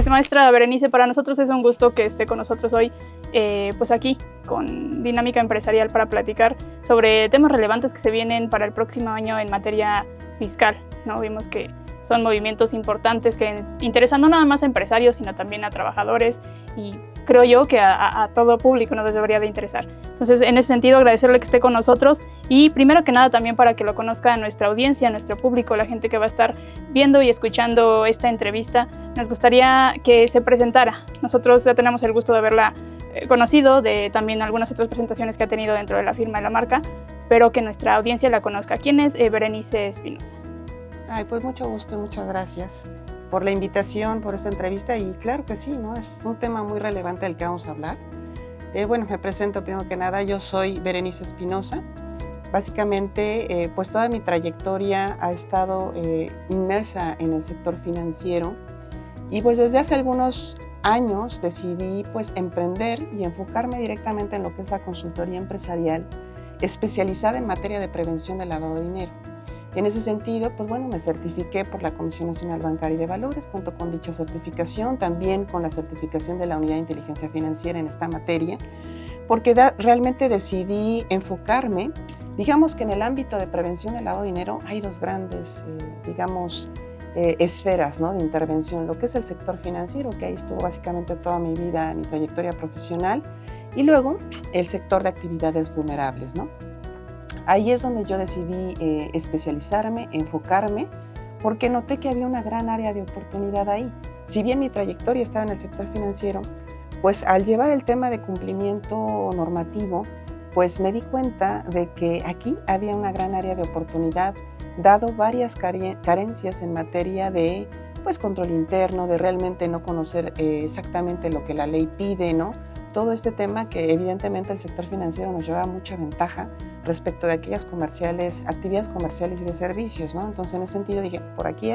Pues maestra Berenice, para nosotros es un gusto que esté con nosotros hoy, pues aquí con Dinámica Empresarial para platicar sobre temas relevantes que se vienen para el próximo año en materia fiscal, ¿no? Vimos que son movimientos importantes que interesan no nada más a empresarios, sino también a trabajadores y creo yo que a todo público nos debería de interesar. Entonces, en ese sentido, agradecerle que esté con nosotros y primero que nada también para que lo conozca nuestra audiencia, nuestro público, la gente que va a estar viendo y escuchando esta entrevista, nos gustaría que se presentara. Nosotros ya tenemos el gusto de haberla conocido, de también algunas otras presentaciones que ha tenido dentro de la firma de la marca, pero que nuestra audiencia la conozca. ¿Quién es Berenice Espinosa? Pues mucho gusto y muchas gracias por la invitación, por esta entrevista y claro que sí, ¿no? Es un tema muy relevante del que vamos a hablar. Bueno, me presento primero que nada, yo soy Berenice Espinosa. Básicamente, pues toda mi trayectoria ha estado inmersa en el sector financiero y pues desde hace algunos años decidí pues emprender y enfocarme directamente en lo que es la consultoría empresarial especializada en materia de prevención del lavado de dinero. En ese sentido, pues bueno, me certifiqué por la Comisión Nacional Bancaria y de Valores, junto con dicha certificación, también con la certificación de la Unidad de Inteligencia Financiera en esta materia, porque realmente decidí enfocarme, digamos que en el ámbito de prevención del lavado de dinero hay dos grandes, esferas, ¿no?, de intervención, lo que es el sector financiero, que ahí estuvo básicamente toda mi vida, mi trayectoria profesional, y luego el sector de actividades vulnerables, ¿no? Ahí es donde yo decidí especializarme, enfocarme, porque noté que había una gran área de oportunidad ahí. Si bien mi trayectoria estaba en el sector financiero, pues al llevar el tema de cumplimiento normativo, pues me di cuenta de que aquí había una gran área de oportunidad, dado varias carencias en materia de pues, control interno, de realmente no conocer exactamente lo que la ley pide, ¿no? Todo este tema que evidentemente el sector financiero nos lleva mucha ventaja respecto de aquellas actividades comerciales y de servicios, ¿no? Entonces en ese sentido dije, por aquí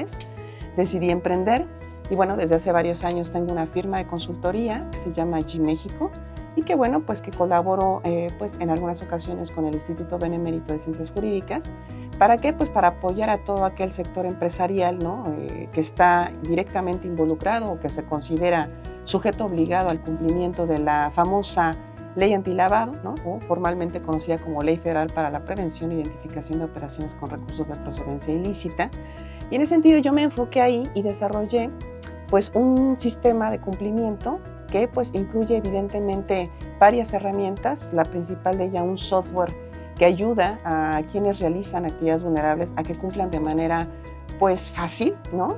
decidí emprender y bueno, desde hace varios años tengo una firma de consultoría que se llama G México y que bueno, pues que colaboro pues en algunas ocasiones con el Instituto Benemérito de Ciencias Jurídicas. ¿Para qué? Pues para apoyar a todo aquel sector empresarial, ¿no? Que está directamente involucrado o que se considera sujeto obligado al cumplimiento de la famosa Ley Antilavado, ¿no? O formalmente conocida como Ley Federal para la Prevención e Identificación de Operaciones con Recursos de Procedencia Ilícita. Y en ese sentido yo me enfoqué ahí y desarrollé pues, un sistema de cumplimiento que pues, incluye evidentemente varias herramientas, la principal de ella un software que ayuda a quienes realizan actividades vulnerables a que cumplan de manera pues, fácil, ¿no?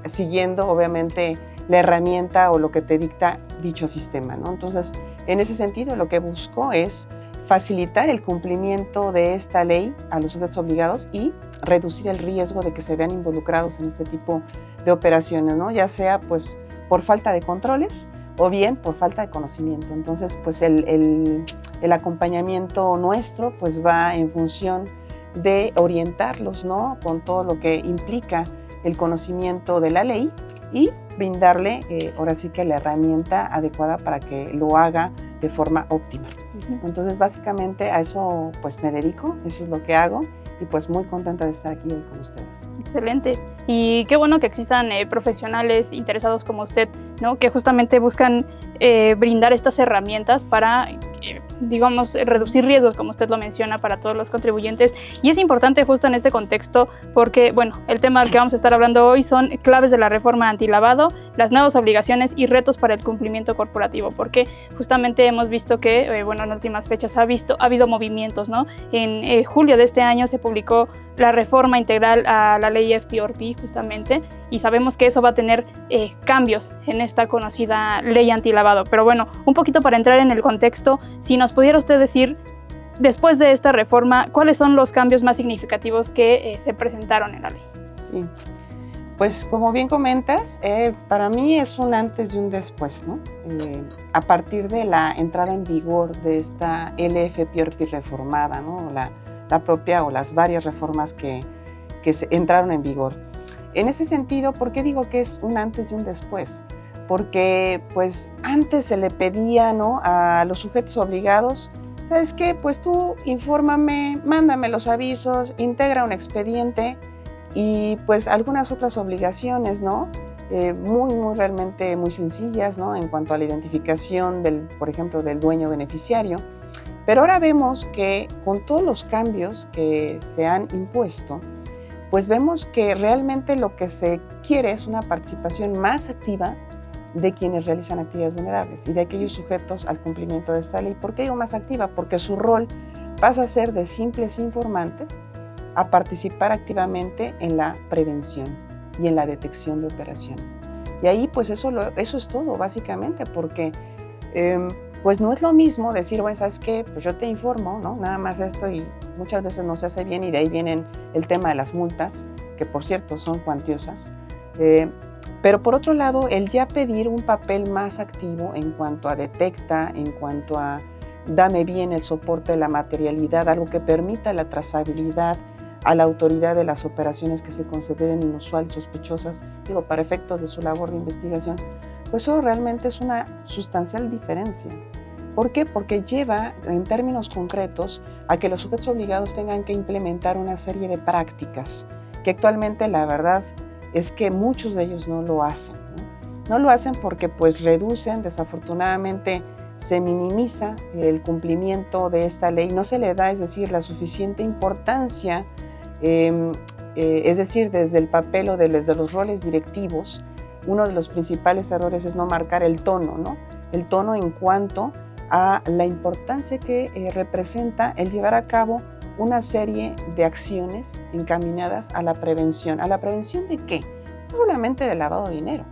Siguiendo obviamente la herramienta o lo que te dicta dicho sistema, ¿no? Entonces, en ese sentido, lo que busco es facilitar el cumplimiento de esta ley a los sujetos obligados y reducir el riesgo de que se vean involucrados en este tipo de operaciones, ¿no? Ya sea pues, por falta de controles o bien por falta de conocimiento. Entonces, pues el acompañamiento nuestro pues, va en función de orientarlos, ¿no? Con todo lo que implica el conocimiento de la ley y brindarle ahora sí que la herramienta adecuada para que lo haga de forma óptima. Entonces básicamente a eso pues me dedico, eso es lo que hago y pues muy contenta de estar aquí hoy con ustedes. Excelente. Y qué bueno que existan profesionales interesados como usted, ¿no? Que justamente buscan brindar estas herramientas para, digamos, reducir riesgos, como usted lo menciona, para todos los contribuyentes. Y es importante justo en este contexto porque, bueno, el tema del que vamos a estar hablando hoy son claves de la reforma antilavado, las nuevas obligaciones y retos para el cumplimiento corporativo, porque justamente hemos visto que, bueno, en últimas fechas ha habido movimientos, ¿no? En julio de este año se publicó la reforma integral a la ley FPRP justamente y sabemos que eso va a tener cambios en esta conocida ley antilavado. Pero bueno, un poquito para entrar en el contexto, si nos pudiera usted decir, después de esta reforma, ¿cuáles son los cambios más significativos que se presentaron en la ley? Sí, pues como bien comentas, para mí es un antes y un después, ¿no? A partir de la entrada en vigor de esta LFPRP reformada, ¿no? La propia o las varias reformas que entraron en vigor. En ese sentido, ¿por qué digo que es un antes y un después? Porque pues antes se le pedía, ¿no?, a los sujetos obligados, ¿sabes qué? Pues tú infórmame, mándame los avisos, integra un expediente y pues algunas otras obligaciones, ¿no? muy realmente muy sencillas, ¿no? En cuanto a la identificación por ejemplo, del dueño beneficiario. Pero ahora vemos que con todos los cambios que se han impuesto, pues vemos que realmente lo que se quiere es una participación más activa de quienes realizan actividades vulnerables y de aquellos sujetos al cumplimiento de esta ley. ¿Por qué digo más activa? Porque su rol pasa a ser de simples informantes a participar activamente en la prevención y en la detección de operaciones. Y ahí pues eso es todo básicamente, porque pues no es lo mismo decir, bueno, ¿sabes qué? Pues yo te informo, ¿no? Nada más esto, y muchas veces no se hace bien, y de ahí vienen el tema de las multas, que por cierto son cuantiosas. Pero por otro lado, el ya pedir un papel más activo en cuanto a detecta, en cuanto a dame bien el soporte de la materialidad, algo que permita la trazabilidad a la autoridad de las operaciones que se consideren inusuales, sospechosas, para efectos de su labor de investigación, pues eso realmente es una sustancial diferencia. ¿Por qué? Porque lleva, en términos concretos, a que los sujetos obligados tengan que implementar una serie de prácticas que actualmente, la verdad, es que muchos de ellos no lo hacen. No lo hacen porque pues reducen, desafortunadamente, se minimiza el cumplimiento de esta ley, no se le da, es decir, la suficiente importancia, es decir, desde el papel o desde los roles directivos. Uno de los principales errores es no marcar el tono, ¿no? El tono en cuanto a la importancia que representa el llevar a cabo una serie de acciones encaminadas a la prevención. ¿A la prevención de qué? No solamente del lavado de dinero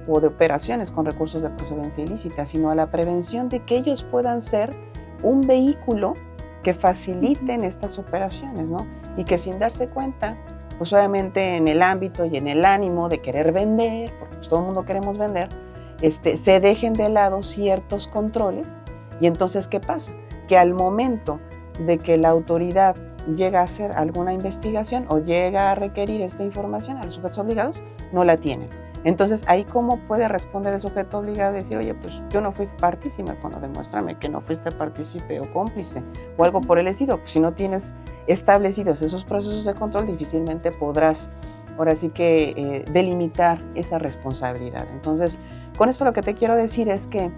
o de operaciones con recursos de procedencia ilícita, sino a la prevención de que ellos puedan ser un vehículo que faciliten estas operaciones, ¿no? Y que sin darse cuenta, pues obviamente en el ámbito y en el ánimo de querer vender, porque pues todo el mundo queremos vender, se dejen de lado ciertos controles. Y entonces, ¿qué pasa? Que al momento de que la autoridad llega a hacer alguna investigación o llega a requerir esta información a los sujetos obligados, no la tienen. Entonces, ahí cómo puede responder el sujeto obligado y decir, oye, pues yo no fui partícipe, bueno, demuéstrame que no fuiste partícipe o cómplice o algo por el estilo. Pues si no tienes establecidos esos procesos de control, difícilmente podrás, ahora sí que, delimitar esa responsabilidad. Entonces, con esto lo que te quiero decir es que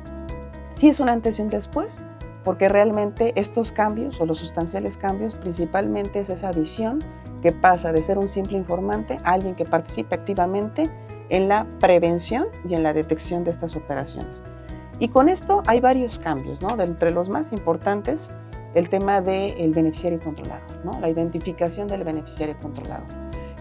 sí es un antes y un después, porque realmente estos cambios o los sustanciales cambios principalmente es esa visión que pasa de ser un simple informante a alguien que participe activamente en la prevención y en la detección de estas operaciones. Y con esto hay varios cambios, ¿no? De entre los más importantes, el tema del beneficiario controlador, ¿no? La identificación del beneficiario controlador.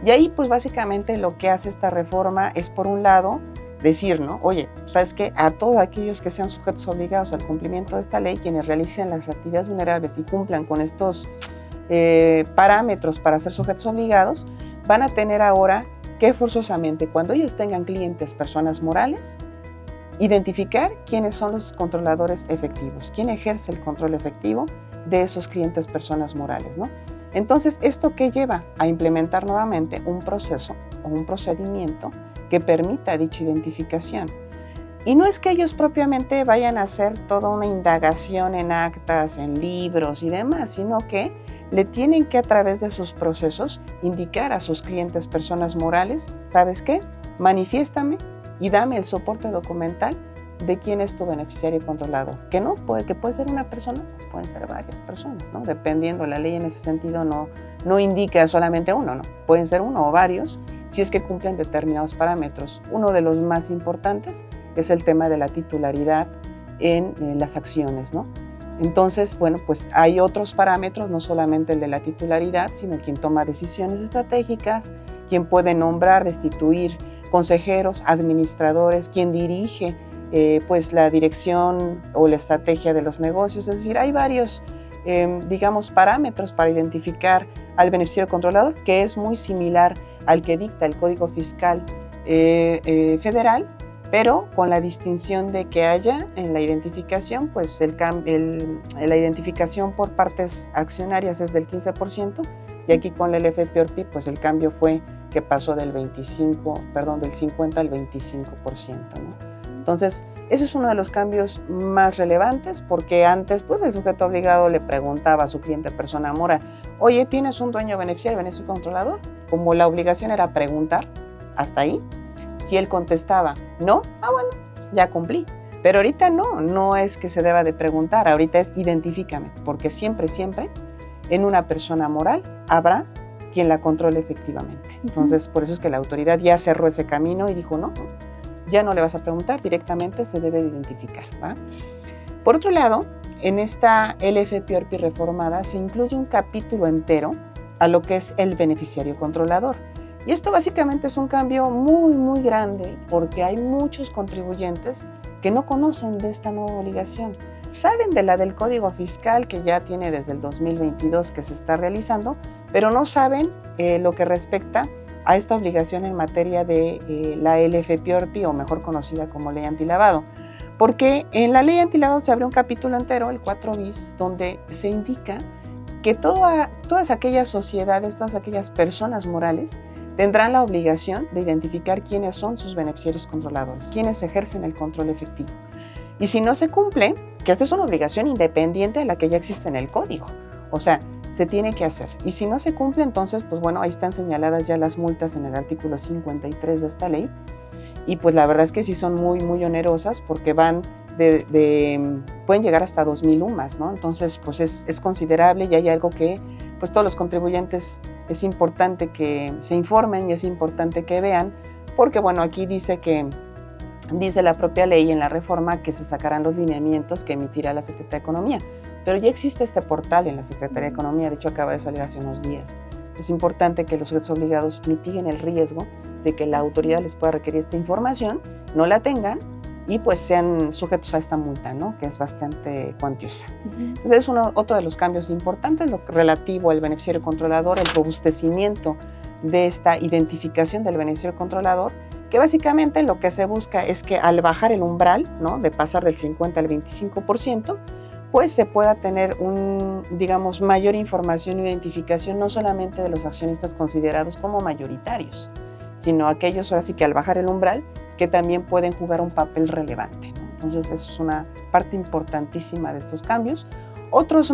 Y ahí pues básicamente lo que hace esta reforma es, por un lado, decir, ¿no? Oye, ¿sabes qué? A todos aquellos que sean sujetos obligados al cumplimiento de esta ley, quienes realicen las actividades vulnerables y cumplan con estos parámetros para ser sujetos obligados, van a tener ahora que forzosamente, cuando ellos tengan clientes, personas morales, identificar quiénes son los controladores efectivos, quién ejerce el control efectivo de esos clientes, personas morales, ¿no? Entonces, ¿esto qué lleva? A implementar nuevamente un proceso o un procedimiento que permita dicha identificación. Y no es que ellos propiamente vayan a hacer toda una indagación en actas, en libros y demás, sino que le tienen que, a través de sus procesos, indicar a sus clientes, personas morales, ¿sabes qué? Manifiéstame y dame el soporte documental de quién es tu beneficiario controlado. Que puede ser una persona, pueden ser varias personas, ¿no? Dependiendo, la ley en ese sentido no indica solamente uno, ¿no? Pueden ser uno o varios, si es que cumplen determinados parámetros. Uno de los más importantes es el tema de la titularidad en las acciones, ¿no? Entonces, bueno, pues hay otros parámetros, no solamente el de la titularidad, sino quien toma decisiones estratégicas, quien puede nombrar, destituir consejeros, administradores, quien dirige pues la dirección o la estrategia de los negocios. Es decir, hay varios, digamos, parámetros para identificar al beneficiario controlador, que es muy similar al que dicta el Código Fiscal Federal, pero con la distinción de que haya en la identificación, pues la identificación por partes accionarias es del 15%, y aquí con el FPORPI, pues el cambio fue que pasó del 50 al 25%, ¿no? Entonces, ese es uno de los cambios más relevantes, porque antes, pues el sujeto obligado le preguntaba a su cliente, persona moral, oye, ¿tienes un dueño beneficiario controlador? Como la obligación era preguntar, hasta ahí, Si él contestaba no, bueno, ya cumplí. Pero ahorita no es que se deba de preguntar, ahorita es identifícame, porque siempre en una persona moral habrá quien la controle efectivamente. Entonces, por eso es que la autoridad ya cerró ese camino y dijo, no, ya no le vas a preguntar, directamente se debe de identificar, ¿va? Por otro lado, en esta LFPORPI reformada se incluye un capítulo entero a lo que es el beneficiario controlador. Y esto básicamente es un cambio muy grande porque hay muchos contribuyentes que no conocen de esta nueva obligación. Saben de la del Código Fiscal que ya tiene desde el 2022 que se está realizando, pero no saben lo que respecta a esta obligación en materia de la LFPORPI, o mejor conocida como Ley Antilavado. Porque en la Ley Antilavado se abre un capítulo entero, el 4 bis, donde se indica que todas aquellas sociedades, todas aquellas personas morales tendrán la obligación de identificar quiénes son sus beneficiarios controladores, quiénes ejercen el control efectivo. Y si no se cumple, que esta es una obligación independiente de la que ya existe en el código, o sea, se tiene que hacer. Y si no se cumple, entonces, pues bueno, ahí están señaladas ya las multas en el artículo 53 de esta ley. Y pues la verdad es que sí son muy onerosas porque van pueden llegar hasta 2,000 UMAS, ¿no? Entonces, pues es considerable y hay algo que pues todos los contribuyentes es importante que se informen y es importante que vean, porque bueno, aquí dice la propia ley en la reforma que se sacarán los lineamientos que emitirá la Secretaría de Economía, pero ya existe este portal en la Secretaría de Economía, de hecho acaba de salir hace unos días. Es importante que los sujetos obligados mitiguen el riesgo de que la autoridad les pueda requerir esta información, no la tengan y pues sean sujetos a esta multa, ¿no? Que es bastante cuantiosa. Entonces es otro de los cambios importantes, lo relativo al beneficiario controlador, el robustecimiento de esta identificación del beneficiario controlador, que básicamente lo que se busca es que al bajar el umbral, ¿no? De pasar del 50 al 25%, pues se pueda tener digamos, mayor información y identificación no solamente de los accionistas considerados como mayoritarios, sino aquellos, ahora sí que al bajar el umbral, que también pueden jugar un papel relevante, ¿no? Entonces, eso es una parte importantísima de estos cambios. Otros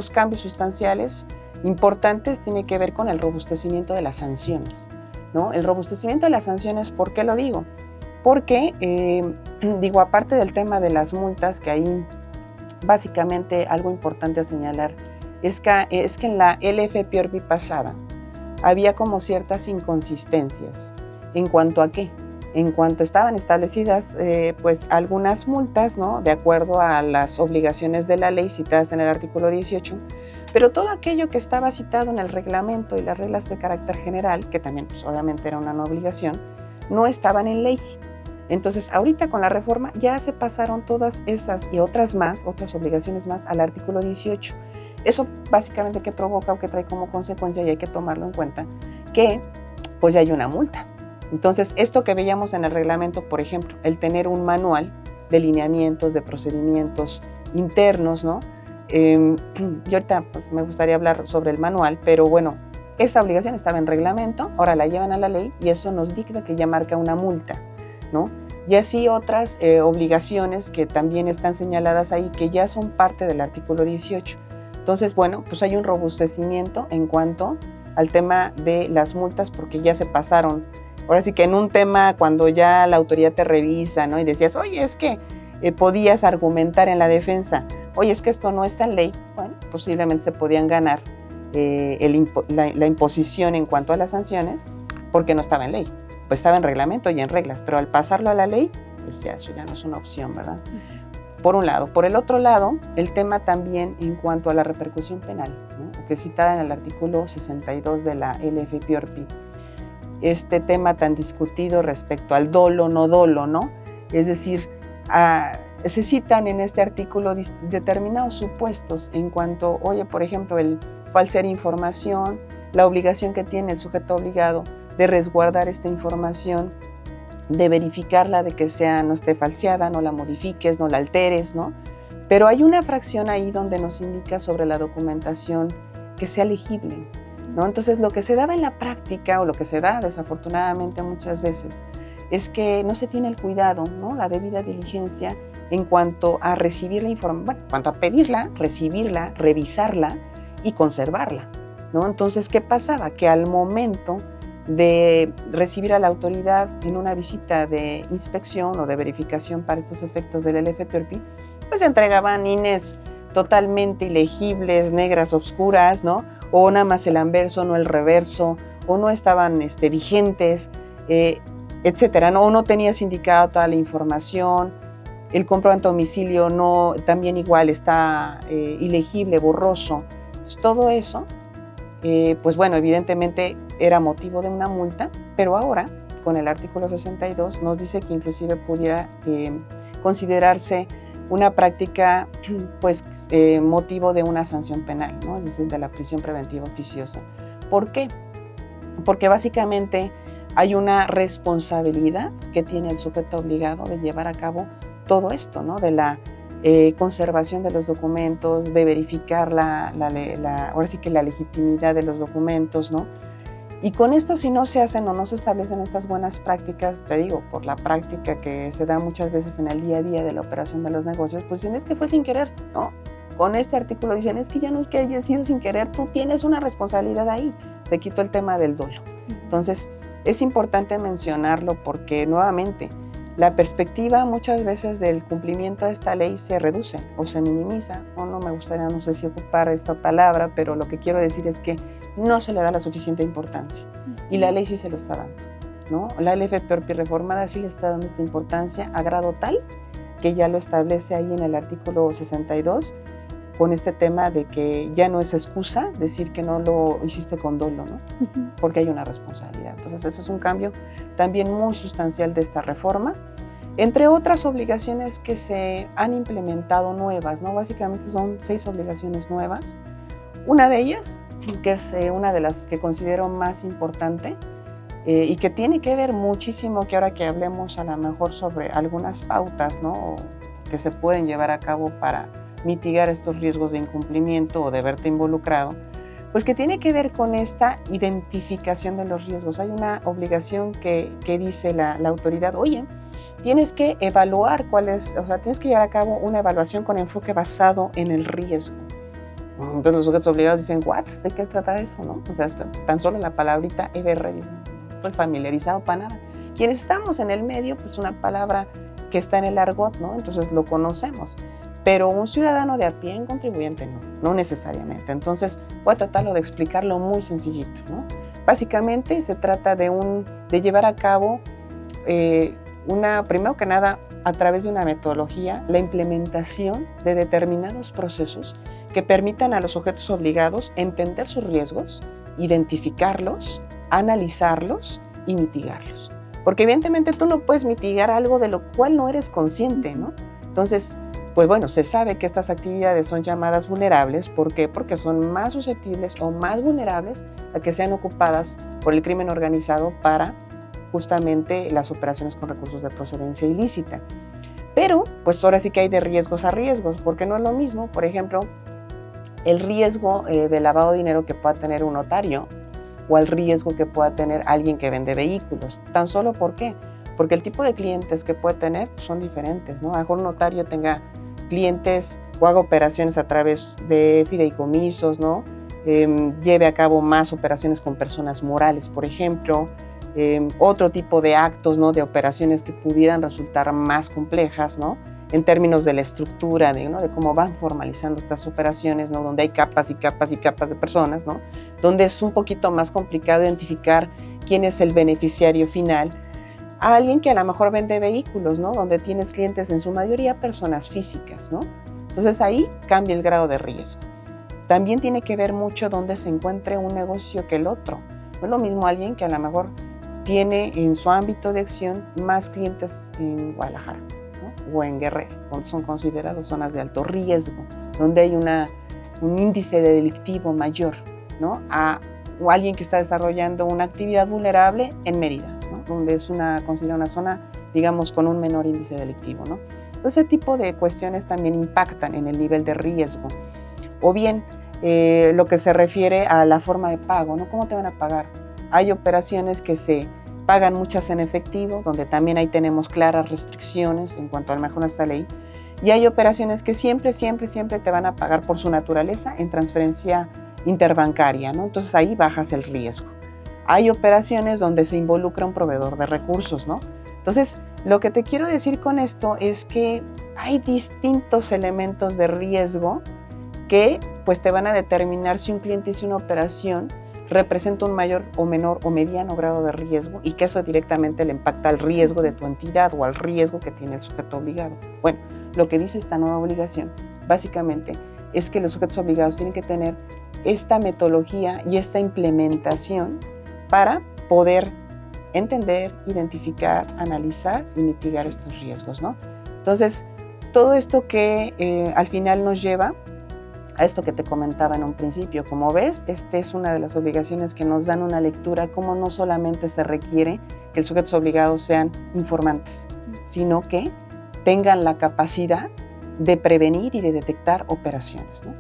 cambios sustanciales importantes tienen que ver con el robustecimiento de las sanciones, ¿no? El robustecimiento de las sanciones, ¿por qué lo digo? Porque, aparte del tema de las multas, que ahí básicamente algo importante a señalar es que en la LFPORPI pasada había como ciertas inconsistencias. ¿En cuanto a qué? En cuanto estaban establecidas pues algunas multas, ¿no? De acuerdo a las obligaciones de la ley citadas en el artículo 18, pero todo aquello que estaba citado en el reglamento y las reglas de carácter general, que también pues, obviamente era una no obligación, no estaban en ley. Entonces, ahorita con la reforma ya se pasaron todas esas y otras obligaciones más al artículo 18. Eso básicamente que provoca o que trae como consecuencia, y hay que tomarlo en cuenta, que pues ya hay una multa. Entonces, esto que veíamos en el reglamento, por ejemplo, el tener un manual de lineamientos, de procedimientos internos, ¿no? Yo ahorita pues, me gustaría hablar sobre el manual, pero bueno, esa obligación estaba en reglamento, ahora la llevan a la ley y eso nos dicta que ya marca una multa, ¿no? Y así otras obligaciones que también están señaladas ahí, que ya son parte del artículo 18. Entonces, bueno, pues hay un robustecimiento en cuanto al tema de las multas, porque ya se pasaron. Ahora sí que en un tema, cuando ya la autoridad te revisa, ¿no? Y decías, oye, es que podías argumentar en la defensa, oye, es que esto no está en ley, bueno, posiblemente se podían ganar la imposición en cuanto a las sanciones, porque no estaba en ley. Pues estaba en reglamento y en reglas, pero al pasarlo a la ley, pues ya eso ya no es una opción, ¿verdad? Por un lado. Por el otro lado, el tema también en cuanto a la repercusión penal, ¿no? Que es citada en el artículo 62 de la LFPORPI. Este tema tan discutido respecto al dolo, no dolo, ¿no? Es decir, se citan en este artículo determinados supuestos en cuanto, oye, por ejemplo, el falsear información, la obligación que tiene el sujeto obligado de resguardar esta información, de verificarla, de que no esté falseada, no la modifiques, no la alteres, ¿no? Pero hay una fracción ahí donde nos indica sobre la documentación que sea legible, ¿no? Entonces, lo que se daba en la práctica, o lo que se da desafortunadamente muchas veces, es que no se tiene el cuidado, ¿no? La debida diligencia en cuanto a recibir la información, bueno, en cuanto a pedirla, recibirla, revisarla y conservarla, ¿no? Entonces, ¿qué pasaba? Que al momento de recibir a la autoridad en una visita de inspección o de verificación para estos efectos del LFPORPI, pues entregaban INES totalmente ilegibles, negras, oscuras, ¿no? O nada más el anverso, no el reverso, o no estaban vigentes, etcétera, ¿no? O no tenías indicada toda la información, el comprobante a domicilio no, también igual está ilegible, borroso. Entonces, todo eso, pues bueno, evidentemente era motivo de una multa, pero ahora, con el artículo 62, nos dice que inclusive pudiera considerarse una práctica, pues, motivo de una sanción penal, ¿no? Es decir, de la prisión preventiva oficiosa. ¿Por qué? Porque básicamente hay una responsabilidad que tiene el sujeto obligado de llevar a cabo todo esto, ¿no? De la conservación de los documentos, de verificar ahora sí que la legitimidad de los documentos, ¿no? Y con esto, si no se hacen o no se establecen estas buenas prácticas, te digo, por la práctica que se da muchas veces en el día a día de la operación de los negocios, pues dicen, es que fue sin querer, ¿no? Con este artículo dicen, es que ya no es que haya sido sin querer, tú tienes una responsabilidad ahí. Se quitó el tema del dolo. Entonces, es importante mencionarlo porque, nuevamente, la perspectiva muchas veces del cumplimiento de esta ley se reduce o se minimiza, o no me gustaría, no sé si ocupar esta palabra, pero lo que quiero decir es que no se le da la suficiente importancia y la ley sí se lo está dando, ¿no? La LFPORPI reformada sí le está dando esta importancia a grado tal que ya lo establece ahí en el artículo 62 con este tema de que ya no es excusa decir que no lo hiciste con dolo, ¿no? Porque hay una responsabilidad. Entonces ese es un cambio también muy sustancial de esta reforma, entre otras obligaciones que se han implementado nuevas, ¿no? Básicamente son 6 obligaciones nuevas. Una de ellas, que es una de las que considero más importante y que tiene que ver muchísimo, que ahora que hablemos a lo mejor sobre algunas pautas, ¿no? Que se pueden llevar a cabo para mitigar estos riesgos de incumplimiento o de verte involucrado, pues que tiene que ver con esta identificación de los riesgos. Hay una obligación que dice la autoridad, oye, tienes que evaluar tienes que llevar a cabo una evaluación con enfoque basado en el riesgo. Entonces los sujetos obligados dicen, ¿what? ¿De qué trata eso, no? O sea, tan solo la palabrita EBR, dicen, pues familiarizado para nada. Quienes estamos en el medio, pues una palabra que está en el argot, ¿no? Entonces lo conocemos. Pero un ciudadano de a pie, un contribuyente, no necesariamente. Entonces, voy a tratarlo de explicarlo muy sencillito, ¿no? Básicamente se trata de llevar a cabo primero que nada, a través de una metodología, la implementación de determinados procesos que permitan a los sujetos obligados entender sus riesgos, identificarlos, analizarlos y mitigarlos. Porque evidentemente tú no puedes mitigar algo de lo cual no eres consciente, ¿no? Entonces, pues bueno, se sabe que estas actividades son llamadas vulnerables. ¿Por qué? Porque son más susceptibles o más vulnerables a que sean ocupadas por el crimen organizado para justamente las operaciones con recursos de procedencia ilícita. Pero, pues ahora sí que hay de riesgos a riesgos, porque no es lo mismo, por ejemplo, el riesgo de lavado de dinero que pueda tener un notario o el riesgo que pueda tener alguien que vende vehículos. Tan solo ¿por qué? Porque el tipo de clientes que puede tener son diferentes, ¿no? A lo mejor un notario tenga clientes o haga operaciones a través de fideicomisos, ¿no? Lleve a cabo más operaciones con personas morales, por ejemplo, otro tipo de actos, ¿no? De operaciones que pudieran resultar más complejas, ¿no? En términos de la estructura, ¿no? De cómo van formalizando estas operaciones, ¿no? Donde hay capas y capas y capas de personas, ¿no? Donde es un poquito más complicado identificar quién es el beneficiario final, a alguien que a lo mejor vende vehículos, ¿no? Donde tienes clientes en su mayoría personas físicas, ¿no? Entonces ahí cambia el grado de riesgo. También tiene que ver mucho dónde se encuentre un negocio que el otro. No es lo mismo alguien que a lo mejor tiene en su ámbito de acción más clientes en Guadalajara, ¿no? O en Guerrero, donde son considerados zonas de alto riesgo, donde hay un índice de delictivo mayor, ¿no? O alguien que está desarrollando una actividad vulnerable en Mérida, ¿no? Donde es considerada una zona, digamos, con un menor índice delictivo, ¿no? Ese tipo de cuestiones también impactan en el nivel de riesgo. O bien, lo que se refiere a la forma de pago, ¿no? ¿Cómo te van a pagar? Hay operaciones que se pagan muchas en efectivo, donde también ahí tenemos claras restricciones en cuanto a lo mejor a esta ley. Y hay operaciones que siempre te van a pagar por su naturaleza en transferencia interbancaria, ¿no? Entonces ahí bajas el riesgo. hay operaciones donde se involucra un proveedor de recursos, ¿no? Entonces, lo que te quiero decir con esto es que hay distintos elementos de riesgo que pues te van a determinar si un cliente hizo una operación representa un mayor o menor o mediano grado de riesgo y que eso directamente le impacta al riesgo de tu entidad o al riesgo que tiene el sujeto obligado. Bueno, lo que dice esta nueva obligación básicamente es que los sujetos obligados tienen que tener esta metodología y esta implementación para poder entender, identificar, analizar y mitigar estos riesgos, ¿no? Entonces, todo esto que al final nos lleva a esto que te comentaba en un principio. Como ves, esta es una de las obligaciones que nos dan una lectura, como no solamente se requiere que los sujetos obligados sean informantes, sino que tengan la capacidad de prevenir y de detectar operaciones, ¿no?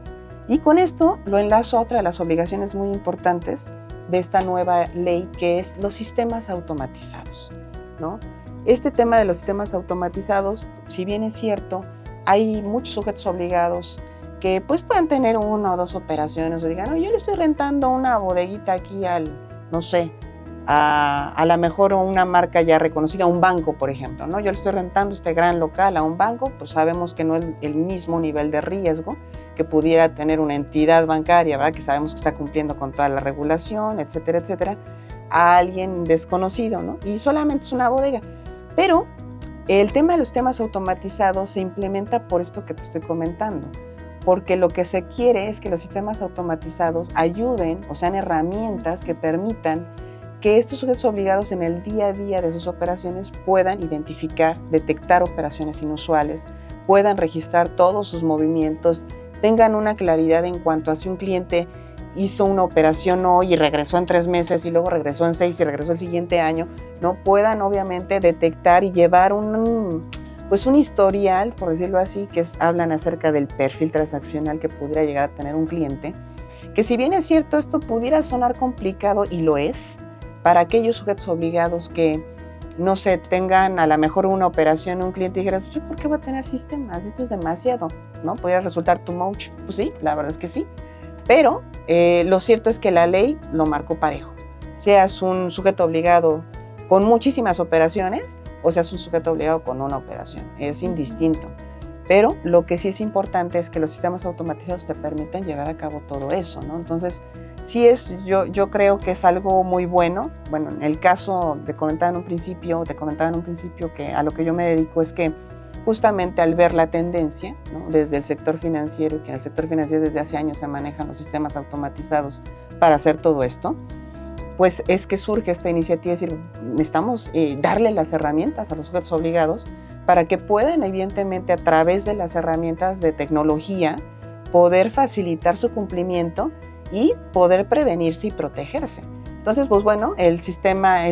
Y con esto lo enlazo a otra de las obligaciones muy importantes de esta nueva ley, que es los sistemas automatizados, ¿no? Este tema de los sistemas automatizados, si bien es cierto, hay muchos sujetos obligados que pues puedan tener una o dos operaciones o digan, no, yo le estoy rentando una bodeguita aquí no sé, a lo mejor una marca ya reconocida, un banco, por ejemplo, ¿no? Yo le estoy rentando este gran local a un banco, pues sabemos que no es el mismo nivel de riesgo que pudiera tener una entidad bancaria, ¿verdad? Que sabemos que está cumpliendo con toda la regulación, etcétera, etcétera, a alguien desconocido, ¿no? Y solamente es una bodega. Pero el tema de los sistemas automatizados se implementa por esto que te estoy comentando, porque lo que se quiere es que los sistemas automatizados ayuden o sean herramientas que permitan que estos sujetos obligados en el día a día de sus operaciones puedan identificar, detectar operaciones inusuales, puedan registrar todos sus movimientos, tengan una claridad en cuanto a si un cliente hizo una operación hoy y regresó en 3 meses y luego regresó en 6 y regresó el siguiente año, ¿no? Puedan obviamente detectar y llevar un historial, por decirlo así, que hablan acerca del perfil transaccional que pudiera llegar a tener un cliente, que si bien es cierto esto pudiera sonar complicado y lo es, para aquellos sujetos obligados que, no sé, tengan a lo mejor una operación, un cliente y dijeran, pues, ¿por qué voy a tener sistemas? Esto es demasiado, ¿no? Podría resultar too much. Pues sí, la verdad es que sí, pero lo cierto es que la ley lo marcó parejo. Seas un sujeto obligado con muchísimas operaciones, o seas un sujeto obligado con una operación, es indistinto. Pero lo que sí es importante es que los sistemas automatizados te permiten llevar a cabo todo eso, ¿no? Entonces, yo creo que es algo muy bueno. Bueno, en el caso te comentaba en un principio que a lo que yo me dedico es que justamente al ver la tendencia, ¿no? Desde el sector financiero, que en el sector financiero desde hace años se manejan los sistemas automatizados para hacer todo esto, pues es que surge esta iniciativa de decir, necesitamos darle las herramientas a los sujetos obligados para que puedan, evidentemente, a través de las herramientas de tecnología, poder facilitar su cumplimiento y poder prevenirse y protegerse. Entonces, pues bueno, el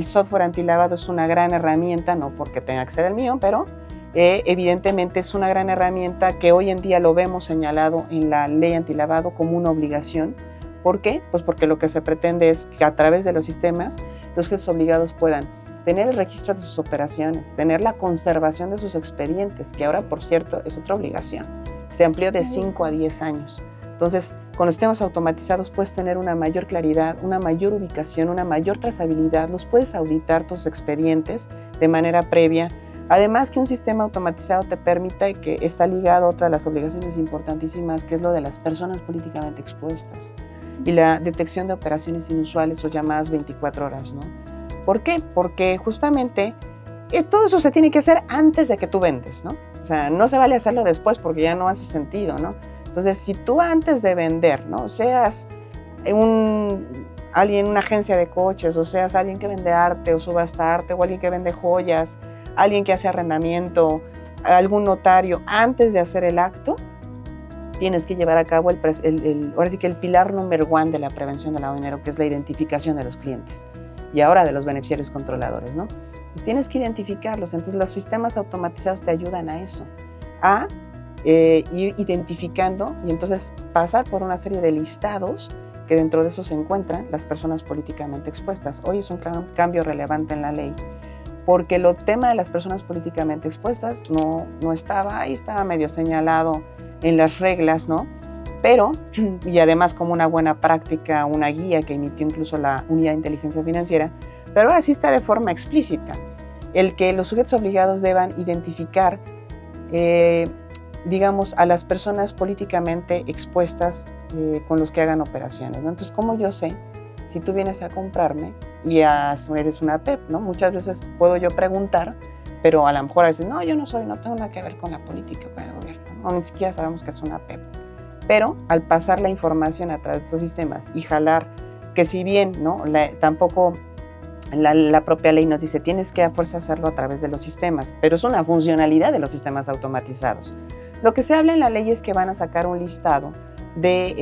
software antilavado es una gran herramienta, no porque tenga que ser el mío, pero evidentemente es una gran herramienta que hoy en día lo vemos señalado en la ley antilavado como una obligación. ¿Por qué? Pues porque lo que se pretende es que a través de los sistemas los sujetos obligados puedan tener el registro de sus operaciones, tener la conservación de sus expedientes, que ahora, por cierto, es otra obligación. Se amplió de 5 a 10 años. Entonces, con los sistemas automatizados puedes tener una mayor claridad, una mayor ubicación, una mayor trazabilidad, los puedes auditar tus expedientes de manera previa. Además que un sistema automatizado te permite, que está ligado a otra de las obligaciones importantísimas, que es lo de las personas políticamente expuestas y la detección de operaciones inusuales o llamadas 24 horas, ¿no? ¿Por qué? Porque justamente todo eso se tiene que hacer antes de que tú vendes, ¿no? O sea, no se vale hacerlo después porque ya no hace sentido, ¿no? Entonces, si tú antes de vender, ¿no? Seas alguien, una agencia de coches, o seas alguien que vende arte o subasta arte, o alguien que vende joyas, alguien que hace arrendamiento, algún notario, antes de hacer el acto, tienes que llevar a cabo ahora sí que el pilar número 1 de la prevención del lavado de dinero, que es la identificación de los clientes y ahora de los beneficiarios controladores, ¿no? Pues tienes que identificarlos. Entonces los sistemas automatizados te ayudan a eso, a ir identificando y entonces pasar por una serie de listados que dentro de eso se encuentran las personas políticamente expuestas. Hoy es un cambio relevante en la ley, porque el tema de las personas políticamente expuestas no estaba ahí, estaba medio señalado en las reglas, ¿no? pero, y además como una buena práctica, una guía que emitió incluso la Unidad de Inteligencia Financiera, pero ahora sí está de forma explícita, el que los sujetos obligados deban identificar, digamos, a las personas políticamente expuestas con los que hagan operaciones, ¿no? Entonces, ¿cómo yo sé si tú vienes a comprarme y eres una PEP, ¿no? Muchas veces puedo yo preguntar, pero a lo mejor a veces, no, yo no tengo nada que ver con la política, con el gobierno, ¿no? O ni siquiera sabemos que es una PEP. Pero al pasar la información a través de estos sistemas y jalar, que si bien, ¿no? Tampoco la propia ley nos dice, tienes que a fuerza hacerlo a través de los sistemas, pero es una funcionalidad de los sistemas automatizados. Lo que se habla en la ley es que van a sacar un listado de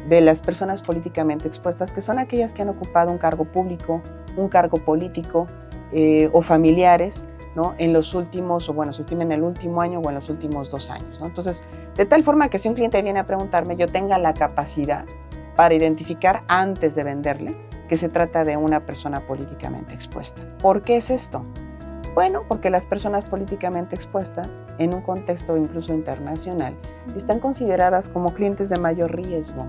las personas políticamente expuestas, que son aquellas que han ocupado un cargo público, un cargo político o familiares, ¿no? En los últimos, o bueno, se estima en el último año o en los últimos 2 años, ¿no? Entonces, de tal forma que si un cliente viene a preguntarme, yo tenga la capacidad para identificar antes de venderle que se trata de una persona políticamente expuesta. ¿Por qué es esto? Bueno, porque las personas políticamente expuestas, en un contexto incluso internacional, están consideradas como clientes de mayor riesgo.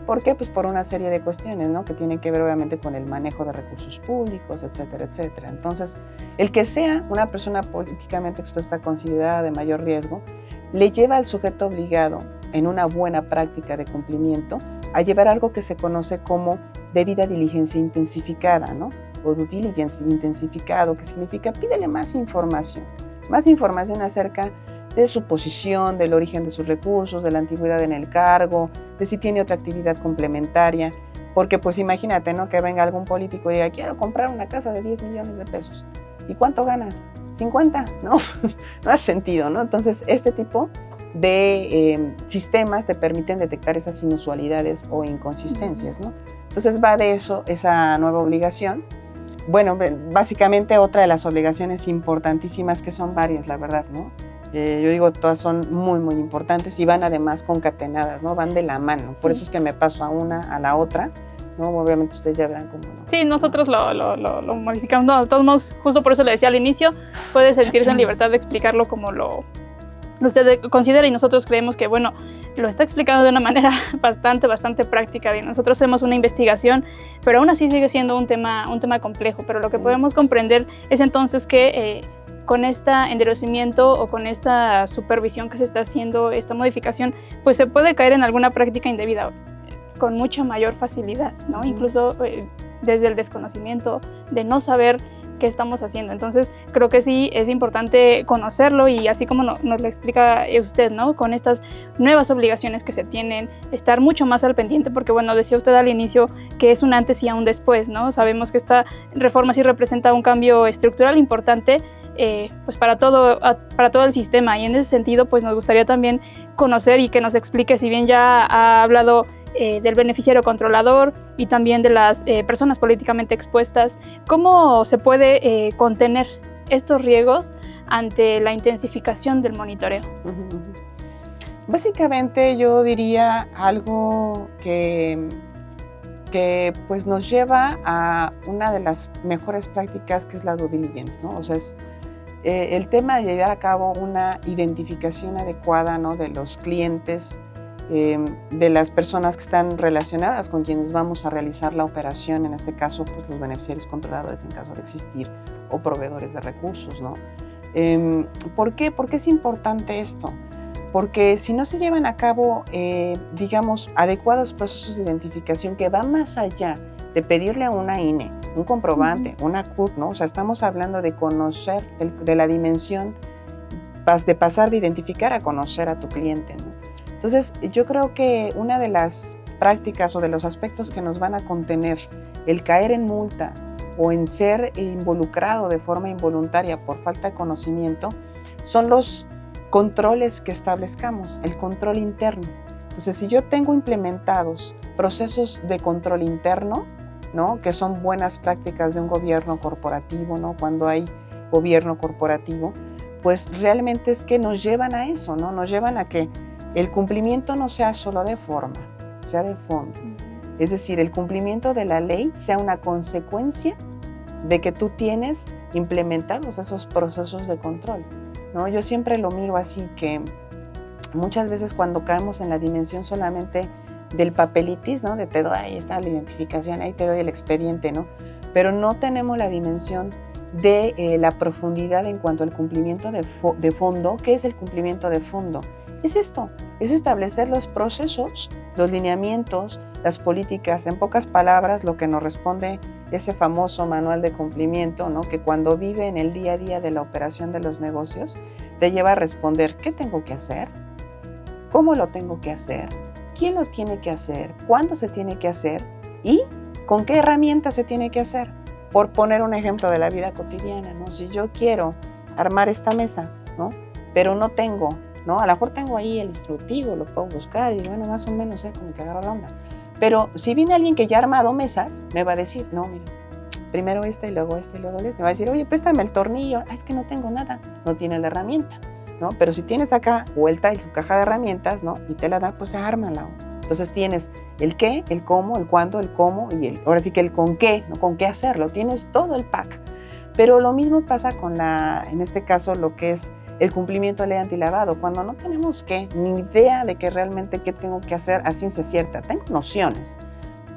¿Por qué? Pues por una serie de cuestiones, ¿no? Que tienen que ver obviamente con el manejo de recursos públicos, etcétera, etcétera. Entonces, el que sea una persona políticamente expuesta considerada de mayor riesgo, le lleva al sujeto obligado, en una buena práctica de cumplimiento, a llevar algo que se conoce como debida diligencia intensificada, ¿no? O due diligence intensificado, que significa pídele más información acerca de su posición, del origen de sus recursos, de la antigüedad en el cargo, de si tiene otra actividad complementaria, porque pues imagínate, ¿no? Que venga algún político y diga, quiero comprar una casa de 10 millones de pesos. ¿Y cuánto ganas? 50, ¿no? No hace sentido, ¿no? Entonces, este tipo de sistemas te permiten detectar esas inusualidades o inconsistencias, ¿no? Entonces va de eso, esa nueva obligación. Bueno, básicamente otra de las obligaciones importantísimas, que son varias, la verdad, ¿no? Yo digo, todas son muy, muy importantes y van además concatenadas, ¿no? Van de la mano. Por eso es que me paso a una a la otra, ¿no? Obviamente ustedes ya verán cómo no. Sí, nosotros lo modificamos. No, de todos modos, justo por eso le decía al inicio, puede sentirse en libertad de explicarlo como lo usted considera, y nosotros creemos que, bueno, lo está explicando de una manera bastante práctica. Y nosotros hacemos una investigación, pero aún así sigue siendo un tema complejo. Pero lo que podemos comprender es entonces que con este endurecimiento o con esta supervisión que se está haciendo, esta modificación, pues se puede caer en alguna práctica indebida con mucha mayor facilidad, ¿no? Incluso desde el desconocimiento de no saber qué estamos haciendo. Entonces, creo que sí es importante conocerlo, y así como nos lo explica usted, ¿no? Con estas nuevas obligaciones que se tienen, estar mucho más al pendiente, porque, bueno, decía usted al inicio que es un antes y un después, ¿no? Sabemos que esta reforma sí representa un cambio estructural importante, pues para todo el sistema, y en ese sentido, pues nos gustaría también conocer y que nos explique, si bien ya ha hablado del beneficiario controlador y también de las personas políticamente expuestas, ¿cómo se puede contener estos riesgos ante la intensificación del monitoreo? Básicamente yo diría algo que pues nos lleva a una de las mejores prácticas, que es la due diligence, ¿no? O sea, es el tema de llevar a cabo una identificación adecuada, ¿no? De los clientes, de las personas que están relacionadas con quienes vamos a realizar la operación, en este caso pues los beneficiarios controladores en caso de existir, o proveedores de recursos, ¿no? ¿Por qué? ¿Por qué es importante esto? Porque si no se llevan a cabo, digamos, adecuados procesos de identificación que van más allá de pedirle a una INE un comprobante, una CURP, ¿no? O sea, estamos hablando de conocer, de la dimensión, de pasar de identificar a conocer a tu cliente, ¿no? Entonces, yo creo que una de las prácticas o de los aspectos que nos van a contener el caer en multas o en ser involucrado de forma involuntaria por falta de conocimiento son los controles que establezcamos, el control interno. Entonces, si yo tengo implementados procesos de control interno, ¿no? Que son buenas prácticas de un gobierno corporativo, ¿no? Cuando hay gobierno corporativo, pues realmente es que nos llevan a eso, ¿no? Nos llevan a que el cumplimiento no sea solo de forma, sea de fondo. Es decir, el cumplimiento de la ley sea una consecuencia de que tú tienes implementados esos procesos de control, ¿no? Yo siempre lo miro así, que muchas veces cuando caemos en la dimensión solamente del papelitis, ¿no? De te doy, ahí está la identificación, ahí te doy el expediente, ¿no? Pero no tenemos la dimensión de la profundidad en cuanto al cumplimiento de fondo. ¿Qué es el cumplimiento de fondo? Es esto, es establecer los procesos, los lineamientos, las políticas, en pocas palabras, lo que nos responde ese famoso manual de cumplimiento, ¿no? Que cuando vive en el día a día de la operación de los negocios, te lleva a responder, ¿qué tengo que hacer? ¿Cómo lo tengo que hacer? ¿Quién lo tiene que hacer? ¿Cuándo se tiene que hacer? ¿Y con qué herramientas se tiene que hacer? Por poner un ejemplo de la vida cotidiana, ¿no? Si yo quiero armar esta mesa, ¿no? Pero no tengo, ¿no? A lo mejor tengo ahí el instructivo, lo puedo buscar y bueno, más o menos, como que agarro la onda. Pero si viene alguien que ya ha armado mesas, me va a decir, no, mira, primero esta y luego esta y luego esta. Me va a decir, oye, préstame el tornillo. Es que no tengo nada, no tiene la herramienta, ¿no? Pero si tienes acá vuelta en tu caja de herramientas, ¿no? Y te la da, pues ármala. Entonces tienes el qué, el cómo, el cuándo, el cómo y ahora sí que el con qué, ¿no? Con qué hacerlo. Tienes todo el pack. Pero lo mismo pasa con en este caso, lo que es el cumplimiento de ley antilavado. Cuando no tenemos ni idea de que realmente qué tengo que hacer a ciencia cierta. Tengo nociones,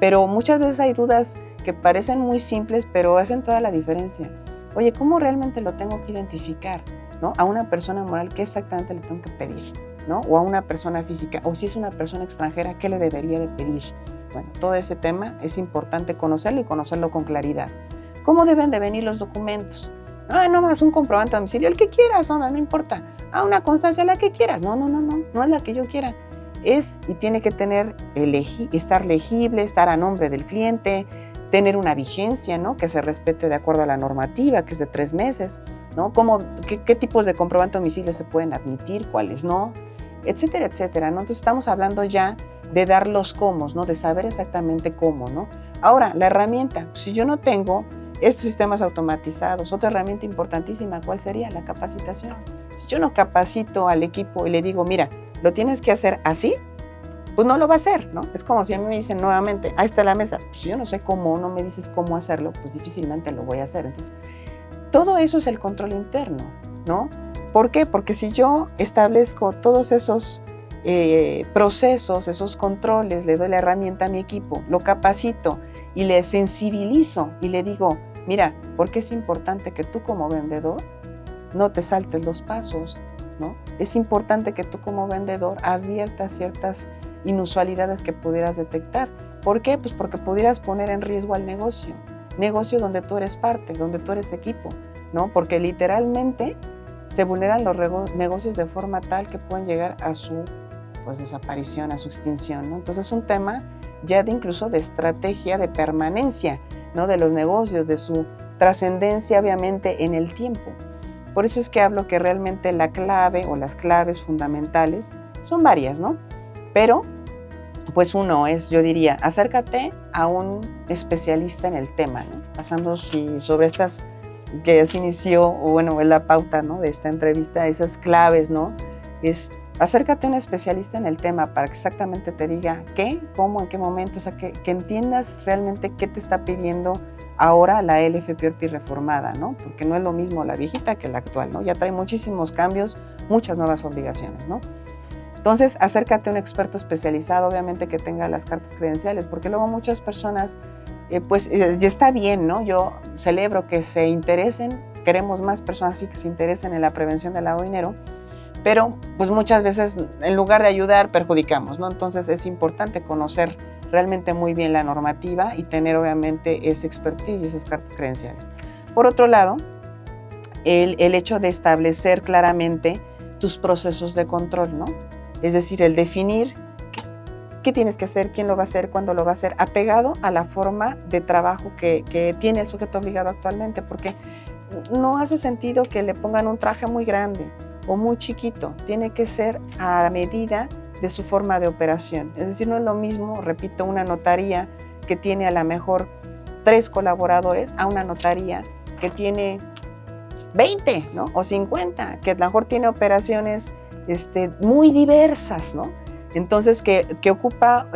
pero muchas veces hay dudas que parecen muy simples, pero hacen toda la diferencia. Oye, ¿cómo realmente lo tengo que identificar? ¿No? A una persona moral, ¿qué exactamente le tengo que pedir? ¿No? O a una persona física, o si es una persona extranjera, ¿qué le debería de pedir? Bueno, todo ese tema es importante conocerlo y conocerlo con claridad. ¿Cómo deben de venir los documentos? No más un comprobante de domicilio, el que quieras, no importa. Una constancia, la que quieras. No es la que yo quiera. Es y tiene que tener, estar legible, estar a nombre del cliente, tener una vigencia, ¿no? Que se respete de acuerdo a la normativa, que es de 3 meses, ¿no? ¿Qué tipos de comprobante de domicilio se pueden admitir, cuáles no? Etcétera, etcétera, ¿no? Entonces estamos hablando ya de dar los cómo, ¿no? De saber exactamente cómo, ¿no? Ahora, la herramienta, si yo no tengo estos sistemas automatizados, otra herramienta importantísima, ¿cuál sería? La capacitación. Si yo no capacito al equipo y le digo, mira, lo tienes que hacer así, pues no lo va a hacer, ¿no? Es como si a mí me dicen nuevamente, ahí está la mesa, pues yo no sé cómo, no me dices cómo hacerlo, pues difícilmente lo voy a hacer. Entonces, todo eso es el control interno, ¿no? ¿Por qué? Porque si yo establezco todos esos procesos, esos controles, le doy la herramienta a mi equipo, lo capacito y le sensibilizo y le digo, mira, porque es importante que tú como vendedor no te saltes los pasos, ¿no? Es importante que tú como vendedor adviertas ciertas inusualidades que pudieras detectar. ¿Por qué? Pues porque pudieras poner en riesgo al negocio donde tú eres parte, donde tú eres equipo, ¿no? Porque literalmente se vulneran los negocios de forma tal que pueden llegar a su desaparición, a su extinción, ¿no? Entonces es un tema ya incluso de estrategia de permanencia, ¿no? De los negocios, de su trascendencia obviamente en el tiempo. Por eso es que hablo que realmente la clave o las claves fundamentales son varias, ¿no? Pero pues uno es, yo diría, acércate a un especialista en el tema, ¿no? Pasando sobre estas que ya se inició, o bueno, es la pauta, ¿no? De esta entrevista, esas claves, ¿no? Es acércate a un especialista en el tema para que exactamente te diga qué, cómo, en qué momento, o sea, que entiendas realmente qué te está pidiendo ahora la LFPORPI reformada, ¿no? Porque no es lo mismo la viejita que la actual, ¿no? Ya trae muchísimos cambios, muchas nuevas obligaciones, ¿no? Entonces, acércate a un experto especializado, obviamente que tenga las cartas credenciales, porque luego muchas personas, ya está bien, ¿no? Yo celebro que se interesen, queremos más personas así que se interesen en la prevención del lavado de dinero, pero pues muchas veces en lugar de ayudar perjudicamos, ¿no? Entonces es importante conocer realmente muy bien la normativa y tener obviamente ese expertise y esas cartas credenciales. Por otro lado, el hecho de establecer claramente tus procesos de control, ¿no? Es decir, el definir qué tienes que hacer, quién lo va a hacer, cuándo lo va a hacer, apegado a la forma de trabajo que tiene el sujeto obligado actualmente, porque no hace sentido que le pongan un traje muy grande o muy chiquito, tiene que ser a medida de su forma de operación. Es decir, no es lo mismo, repito, una notaría que tiene a lo mejor 3 colaboradores a una notaría que tiene 20, ¿no? O 50, que a lo mejor tiene operaciones muy diversas, ¿no? Entonces, que ocupa,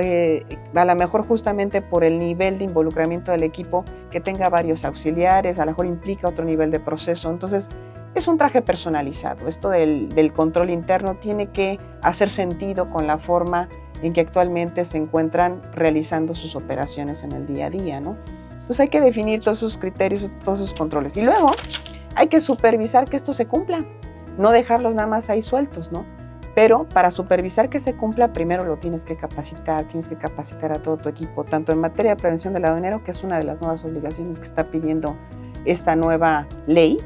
a lo mejor justamente por el nivel de involucramiento del equipo, que tenga varios auxiliares, a lo mejor implica otro nivel de proceso. Entonces, es un traje personalizado. Esto del control interno tiene que hacer sentido con la forma en que actualmente se encuentran realizando sus operaciones en el día a día, ¿no? Entonces hay que definir todos esos criterios, todos esos controles. Y luego hay que supervisar que esto se cumpla, no dejarlos nada más ahí sueltos, ¿no? Pero para supervisar que se cumpla, primero lo tienes que capacitar a todo tu equipo, tanto en materia de prevención del lavado de dinero, que es una de las nuevas obligaciones que está pidiendo esta nueva ley,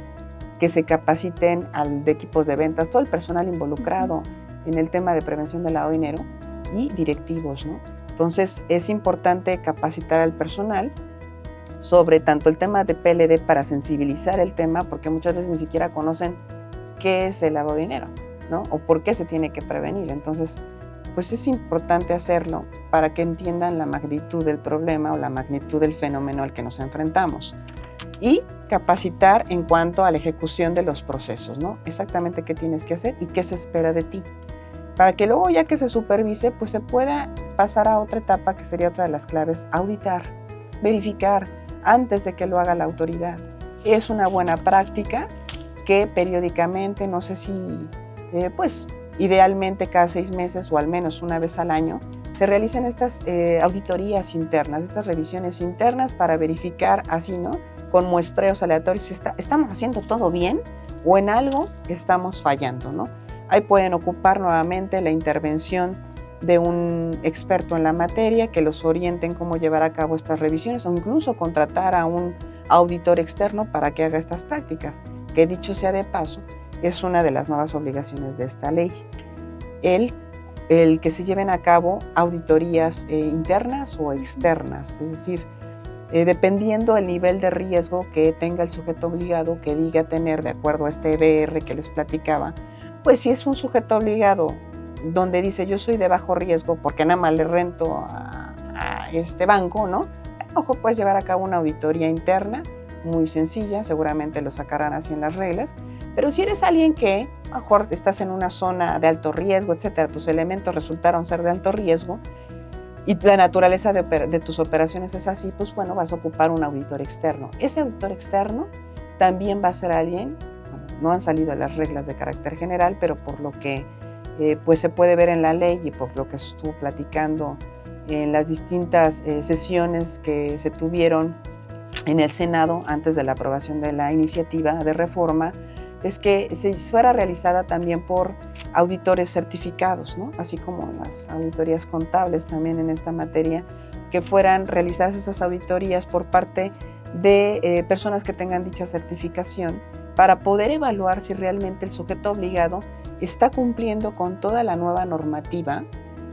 que se capaciten de equipos de ventas, todo el personal involucrado en el tema de prevención del lavado de dinero y directivos, ¿no? Entonces es importante capacitar al personal sobre tanto el tema de PLD para sensibilizar el tema, porque muchas veces ni siquiera conocen qué es el lavado de dinero, ¿no? O por qué se tiene que prevenir. Entonces, pues es importante hacerlo para que entiendan la magnitud del problema o la magnitud del fenómeno al que nos enfrentamos. Y capacitar en cuanto a la ejecución de los procesos, ¿no? Exactamente qué tienes que hacer y qué se espera de ti. Para que luego, ya que se supervise, pues se pueda pasar a otra etapa, que sería otra de las claves: auditar, verificar antes de que lo haga la autoridad. Es una buena práctica que periódicamente, no sé si, pues idealmente cada 6 meses o al menos una vez al año, se realicen estas auditorías internas, estas revisiones internas para verificar así, ¿no? Con muestreos aleatorios si estamos haciendo todo bien o en algo estamos fallando, ¿no? Ahí pueden ocupar nuevamente la intervención de un experto en la materia que los oriente en cómo llevar a cabo estas revisiones, o incluso contratar a un auditor externo para que haga estas prácticas, que dicho sea de paso, es una de las nuevas obligaciones de esta ley. El que se lleven a cabo auditorías internas o externas, es decir, dependiendo del nivel de riesgo que tenga el sujeto obligado, que diga tener de acuerdo a este EBR que les platicaba, pues si es un sujeto obligado donde dice yo soy de bajo riesgo porque nada más le rento a este banco, ¿no? A lo mejor puedes llevar a cabo una auditoría interna muy sencilla, seguramente lo sacarán así en las reglas, pero si eres alguien que a lo mejor estás en una zona de alto riesgo, etcétera, tus elementos resultaron ser de alto riesgo y la naturaleza de tus operaciones es así, pues bueno, vas a ocupar un auditor externo. Ese auditor externo también va a ser alguien, bueno, no han salido las reglas de carácter general, pero por lo que pues se puede ver en la ley y por lo que se estuvo platicando en las distintas sesiones que se tuvieron en el Senado antes de la aprobación de la iniciativa de reforma, es que se fuera realizada también por auditores certificados, ¿no? Así como las auditorías contables también en esta materia, que fueran realizadas esas auditorías por parte de personas que tengan dicha certificación para poder evaluar si realmente el sujeto obligado está cumpliendo con toda la nueva normativa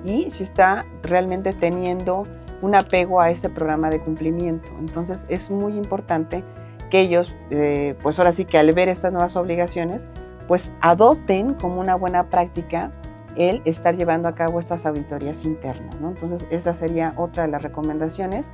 y si está realmente teniendo un apego a este programa de cumplimiento. Entonces es muy importante que ellos, pues ahora sí que al ver estas nuevas obligaciones, pues adopten como una buena práctica el estar llevando a cabo estas auditorías internas, ¿no? Entonces esa sería otra de las recomendaciones.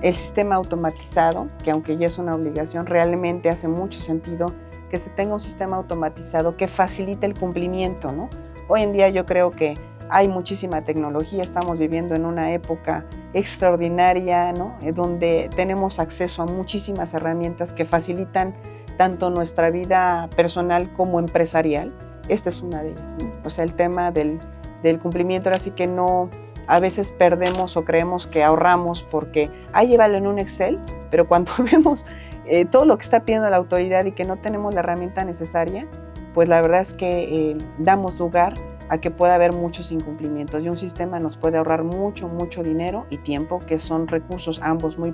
El sistema automatizado, que aunque ya es una obligación, realmente hace mucho sentido que se tenga un sistema automatizado que facilite el cumplimiento, ¿no? Hoy en día yo creo que hay muchísima tecnología, estamos viviendo en una época extraordinaria, ¿no? Donde tenemos acceso a muchísimas herramientas que facilitan tanto nuestra vida personal como empresarial. Esta es una de ellas, ¿no? O sea, el tema del cumplimiento, ahora sí que no, a veces perdemos o creemos que ahorramos porque, llévalo en un Excel, pero cuando vemos todo lo que está pidiendo la autoridad y que no tenemos la herramienta necesaria, pues la verdad es que damos lugar a que pueda haber muchos incumplimientos y un sistema nos puede ahorrar mucho dinero y tiempo, que son recursos ambos muy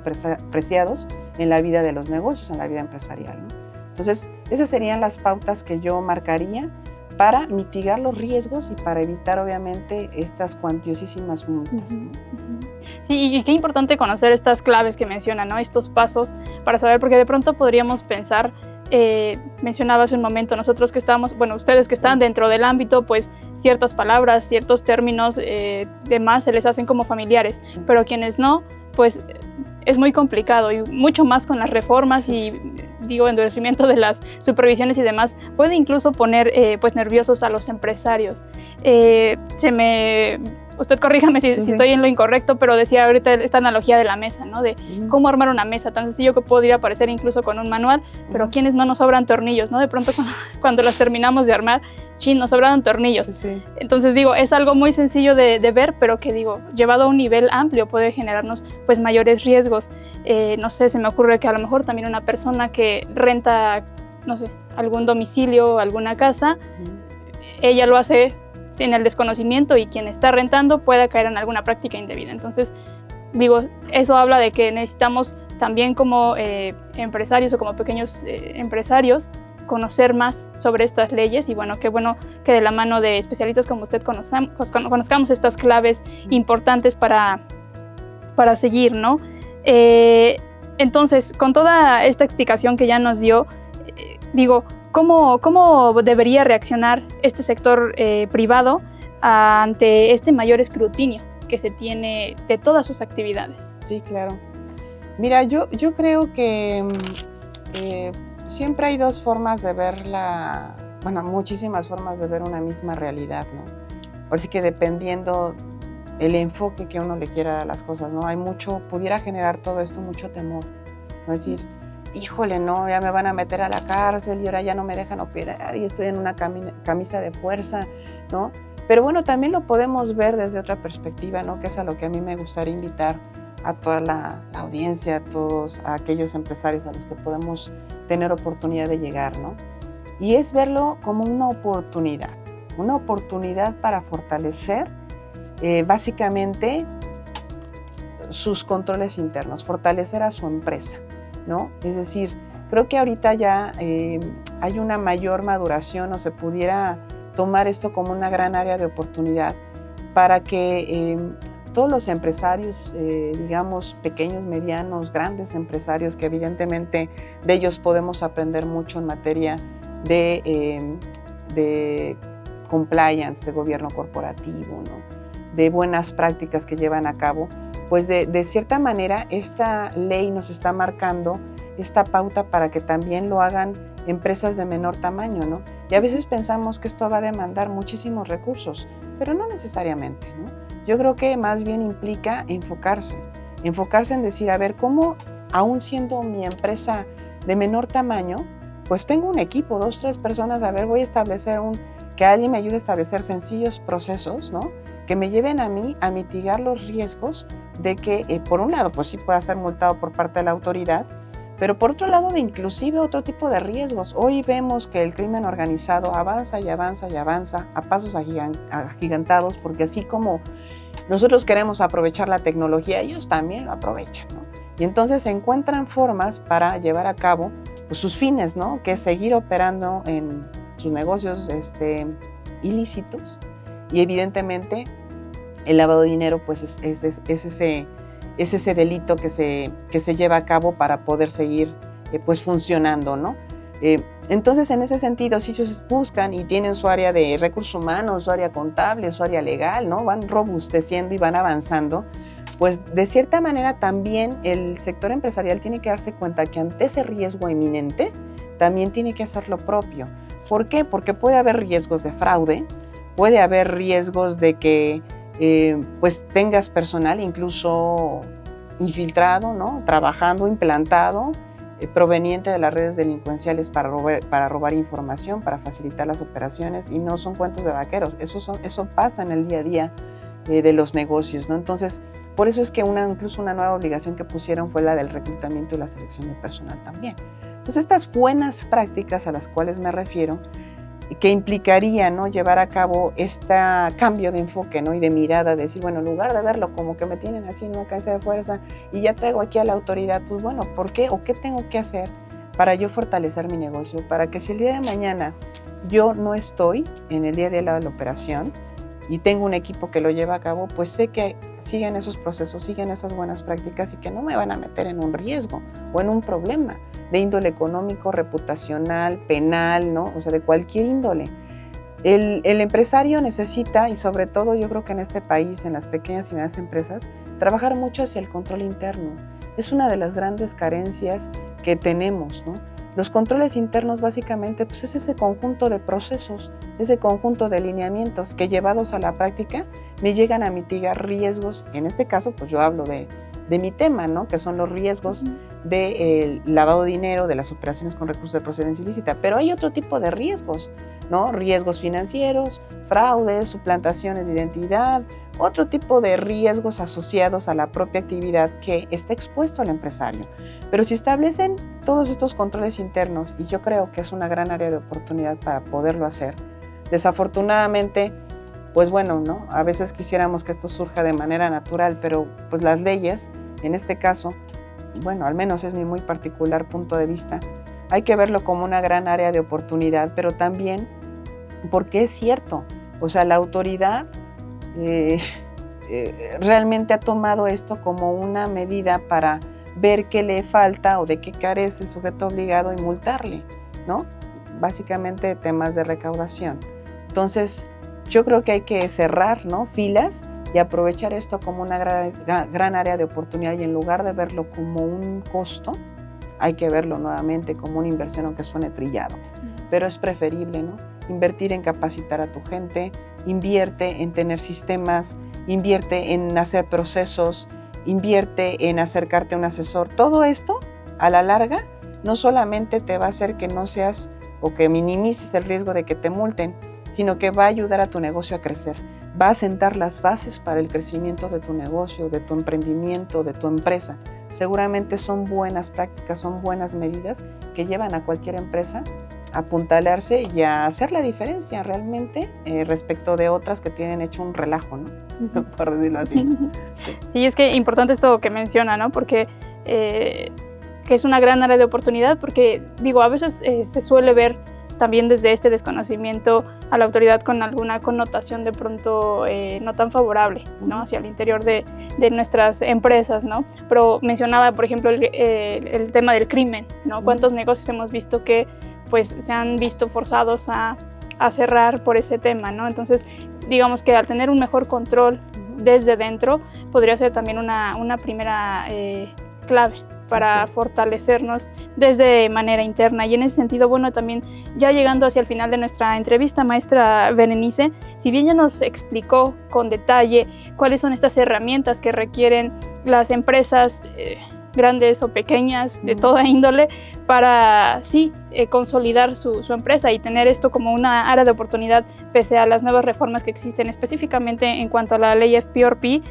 preciados en la vida de los negocios, en la vida empresarial, ¿no? Entonces, esas serían las pautas que yo marcaría para mitigar los riesgos y para evitar, obviamente, estas cuantiosísimas multas, ¿no? Sí, y qué importante conocer estas claves que mencionan, ¿no? Estos pasos para saber, porque de pronto podríamos pensar, mencionaba hace un momento, nosotros que estamos, bueno, ustedes que están dentro del ámbito, pues ciertas palabras, ciertos términos, demás se les hacen como familiares, pero quienes no, pues es muy complicado y mucho más con las reformas y endurecimiento de las supervisiones y demás, puede incluso poner pues nerviosos a los empresarios. Se me usted corríjame si Sí. estoy en lo incorrecto, pero decía ahorita esta analogía de la mesa, ¿no? De cómo armar una mesa, tan sencillo que podría parecer incluso con un manual, pero ¿a quiénes no nos sobran tornillos, no? De pronto cuando las terminamos de armar, nos sobraron tornillos. Sí. Entonces digo, es algo muy sencillo de ver, pero que digo, llevado a un nivel amplio puede generarnos pues mayores riesgos. No sé, se me ocurre que a lo mejor también una persona que renta, no sé, algún domicilio, alguna casa, ella lo hace en el desconocimiento y quien está rentando pueda caer en alguna práctica indebida. Entonces, digo, eso habla de que necesitamos también como empresarios o como pequeños empresarios conocer más sobre estas leyes y bueno que de la mano de especialistas como usted conozcamos estas claves importantes para seguir, ¿no? Entonces, con toda esta explicación que ya nos dio, digo, ¿cómo debería reaccionar este sector privado ante este mayor escrutinio que se tiene de todas sus actividades? Sí, claro. Mira, yo creo que siempre hay dos formas de ver muchísimas formas de ver una misma realidad, ¿no? Por así que dependiendo el enfoque que uno le quiera dar a las cosas, ¿no? Pudiera generar todo esto mucho temor, ¿no? Es decir, híjole, no, ya me van a meter a la cárcel y ahora ya no me dejan operar y estoy en una camisa de fuerza, ¿no? Pero bueno, también lo podemos ver desde otra perspectiva, ¿no? Que es a lo que a mí me gustaría invitar a toda la audiencia, a todos aquellos empresarios a los que podemos tener oportunidad de llegar, ¿no? Y es verlo como una oportunidad para fortalecer básicamente sus controles internos, fortalecer a su empresa, ¿no? Es decir, creo que ahorita ya hay una mayor maduración o se pudiera tomar esto como una gran área de oportunidad para que todos los empresarios, digamos, pequeños, medianos, grandes empresarios, que evidentemente de ellos podemos aprender mucho en materia de compliance, de gobierno corporativo, ¿no? De buenas prácticas que llevan a cabo, pues de cierta manera esta ley nos está marcando esta pauta para que también lo hagan empresas de menor tamaño, ¿no? Y a veces pensamos que esto va a demandar muchísimos recursos, pero no necesariamente, ¿no? Yo creo que más bien implica enfocarse en decir, a ver, ¿cómo aún siendo mi empresa de menor tamaño, pues tengo un equipo, 2, 3 personas, a ver, voy a establecer que alguien me ayude a establecer sencillos procesos, ¿no? Que me lleven a mí a mitigar los riesgos de que, por un lado, pues sí pueda ser multado por parte de la autoridad, pero por otro lado, de inclusive otro tipo de riesgos. Hoy vemos que el crimen organizado avanza y avanza y avanza a pasos agigantados, porque así como nosotros queremos aprovechar la tecnología, ellos también lo aprovechan, ¿no? Y entonces se encuentran formas para llevar a cabo pues, sus fines, ¿no? Que es seguir operando en sus negocios ilícitos y evidentemente el lavado de dinero pues es ese delito que se lleva a cabo para poder seguir pues funcionando, ¿no? Entonces, en ese sentido, si ellos buscan y tienen su área de recursos humanos, su área contable, su área legal, ¿no? Van robusteciendo y van avanzando, pues de cierta manera también el sector empresarial tiene que darse cuenta que ante ese riesgo inminente también tiene que hacer lo propio. ¿Por qué? Porque puede haber riesgos de fraude, puede haber riesgos de que pues tengas personal incluso infiltrado, ¿no? Trabajando, implantado, proveniente de las redes delincuenciales para robar información, para facilitar las operaciones, y no son cuentos de vaqueros, eso pasa en el día a día de los negocios, ¿no? Entonces, por eso es que incluso una nueva obligación que pusieron fue la del reclutamiento y la selección de personal también. Entonces, estas buenas prácticas a las cuales me refiero, que implicaría, ¿no? Llevar a cabo este cambio de enfoque, ¿no? Y de mirada, de decir, bueno, en lugar de verlo como que me tienen así en una camisa de fuerza y ya traigo aquí a la autoridad, pues bueno, ¿por qué o qué tengo que hacer para yo fortalecer mi negocio? Para que si el día de mañana yo no estoy en el día a día de la operación y tengo un equipo que lo lleva a cabo, pues sé que siguen esos procesos, siguen esas buenas prácticas y que no me van a meter en un riesgo o en un problema de índole económico, reputacional, penal, ¿no? O sea, de cualquier índole. El empresario necesita, y sobre todo yo creo que en este país, en las pequeñas y medianas empresas, trabajar mucho hacia el control interno. Es una de las grandes carencias que tenemos, ¿no? Los controles internos básicamente pues es ese conjunto de procesos, ese conjunto de lineamientos que llevados a la práctica me llegan a mitigar riesgos. En este caso pues yo hablo de mi tema, ¿no? Que son los riesgos del lavado de dinero, de las operaciones con recursos de procedencia ilícita, pero hay otro tipo de riesgos, ¿no? Riesgos financieros, fraudes, suplantaciones de identidad, otro tipo de riesgos asociados a la propia actividad que está expuesto al empresario. Pero si establecen todos estos controles internos, y yo creo que es una gran área de oportunidad para poderlo hacer, desafortunadamente, pues bueno, ¿no? A veces quisiéramos que esto surja de manera natural, pero pues las leyes, en este caso, bueno, al menos es mi muy particular punto de vista, hay que verlo como una gran área de oportunidad, pero también porque es cierto, o sea, la autoridad realmente ha tomado esto como una medida para ver qué le falta o de qué carece el sujeto obligado y multarle, ¿no? Básicamente temas de recaudación. Entonces, yo creo que hay que cerrar, ¿no? Filas y aprovechar esto como una gran área de oportunidad y en lugar de verlo como un costo, hay que verlo nuevamente como una inversión, aunque suene trillado, pero es preferible, ¿no? Invertir en capacitar a tu gente, invierte en tener sistemas, invierte en hacer procesos, invierte en acercarte a un asesor. Todo esto, a la larga, no solamente te va a hacer que no seas o que minimices el riesgo de que te multen, sino que va a ayudar a tu negocio a crecer. Va a sentar las bases para el crecimiento de tu negocio, de tu emprendimiento, de tu empresa. Seguramente son buenas prácticas, son buenas medidas que llevan a cualquier empresa a apuntalarse y a hacer la diferencia realmente respecto de otras que tienen hecho un relajo, ¿no? Por decirlo así. Sí, es que importante esto que menciona, ¿no? Porque que es una gran área de oportunidad, porque digo, a veces se suele ver también desde este desconocimiento a la autoridad con alguna connotación de pronto no tan favorable, ¿no? Hacia el interior de nuestras empresas, ¿no? Pero mencionaba, por ejemplo, el tema del crimen, ¿no? ¿Cuántos negocios hemos visto que pues se han visto forzados a cerrar por ese tema, ¿no? Entonces, digamos que al tener un mejor control desde dentro, podría ser también una primera clave para fortalecernos desde manera interna. Y en ese sentido, bueno, también ya llegando hacia el final de nuestra entrevista, maestra Berenice, si bien ya nos explicó con detalle cuáles son estas herramientas que requieren las empresas grandes o pequeñas, de toda índole, para sí consolidar su empresa y tener esto como una área de oportunidad pese a las nuevas reformas que existen, específicamente en cuanto a la ley FPRP.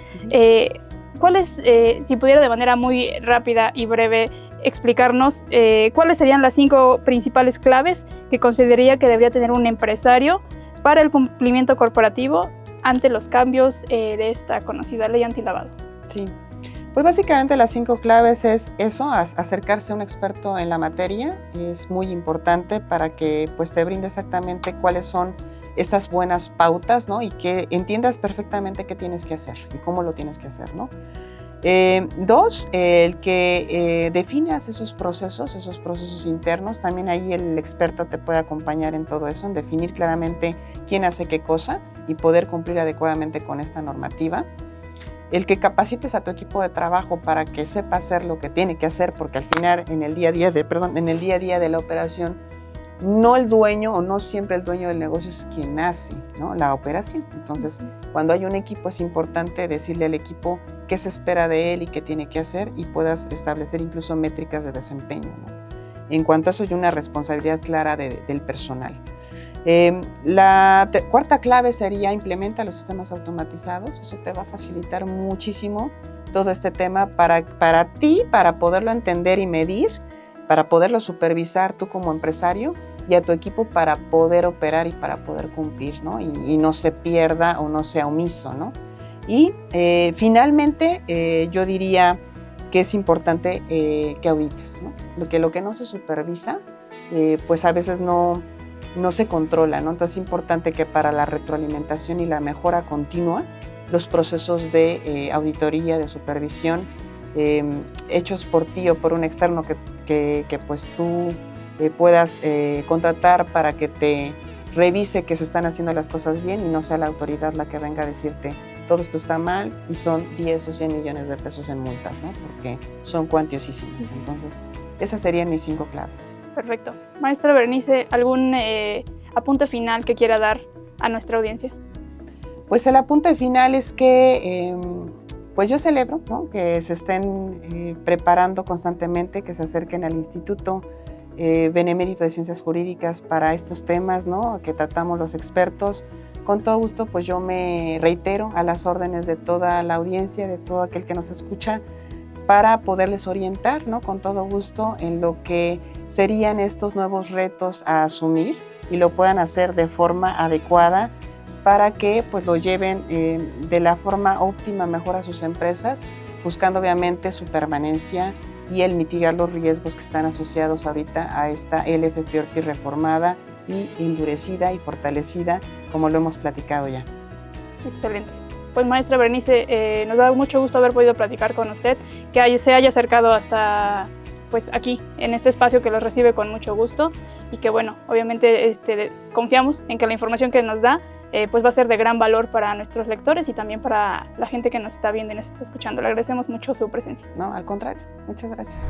¿Cuáles, si pudiera de manera muy rápida y breve explicarnos, cuáles serían las 5 principales claves que consideraría que debería tener un empresario para el cumplimiento corporativo ante los cambios de esta conocida ley antilavado? Sí, pues básicamente las 5 claves es eso, acercarse a un experto en la materia. Es muy importante para que pues, te brinde exactamente cuáles son estas buenas pautas, ¿no? Y que entiendas perfectamente qué tienes que hacer y cómo lo tienes que hacer, ¿no? 2, el que definas esos procesos internos. También ahí el experto te puede acompañar en todo eso, en definir claramente quién hace qué cosa y poder cumplir adecuadamente con esta normativa. El que capacites a tu equipo de trabajo para que sepa hacer lo que tiene que hacer, porque al final en el día a día de la operación, no el dueño o no siempre el dueño del negocio es quien hace, ¿no? La operación. Entonces, cuando hay un equipo es importante decirle al equipo qué se espera de él y qué tiene que hacer y puedas establecer incluso métricas de desempeño, ¿no? En cuanto a eso hay una responsabilidad clara del personal. La cuarta clave sería implementa los sistemas automatizados. Eso te va a facilitar muchísimo todo este tema para ti, para poderlo entender y medir, para poderlo supervisar tú como empresario y a tu equipo para poder operar y para poder cumplir, ¿no? Y no se pierda o no sea omiso, ¿no? Y finalmente yo diría que es importante que audites, ¿no? Lo que no se supervisa, pues a veces no se controla, ¿no? Entonces es importante que para la retroalimentación y la mejora continua, los procesos de auditoría, de supervisión, hechos por ti o por un externo que pues tú puedas contratar para que te revise que se están haciendo las cosas bien y no sea la autoridad la que venga a decirte todo esto está mal y son 10 o 100 millones de pesos en multas, ¿no? Porque son cuantiosísimas. Entonces, esas serían mis 5 claves. Perfecto. Maestra Berenice, ¿algún apunte final que quiera dar a nuestra audiencia? Pues el apunte final es que pues yo celebro, ¿no?, que se estén preparando constantemente, que se acerquen al Instituto Benemérito de Ciencias Jurídicas para estos temas, ¿no?, que tratamos los expertos. Con todo gusto, pues yo me reitero a las órdenes de toda la audiencia, de todo aquel que nos escucha, para poderles orientar, ¿no?, con todo gusto en lo que serían estos nuevos retos a asumir y lo puedan hacer de forma adecuada para que pues lo lleven de la forma óptima mejor a sus empresas, buscando obviamente su permanencia y el mitigar los riesgos que están asociados ahorita a esta LFPORPI reformada y endurecida y fortalecida, como lo hemos platicado ya. Excelente. Pues maestra Berenice, nos da mucho gusto haber podido platicar con usted, que se haya acercado hasta pues aquí, en este espacio que los recibe con mucho gusto y que bueno, obviamente confiamos en que la información que nos da pues va a ser de gran valor para nuestros lectores y también para la gente que nos está viendo y nos está escuchando. Le agradecemos mucho su presencia. No, al contrario, muchas gracias.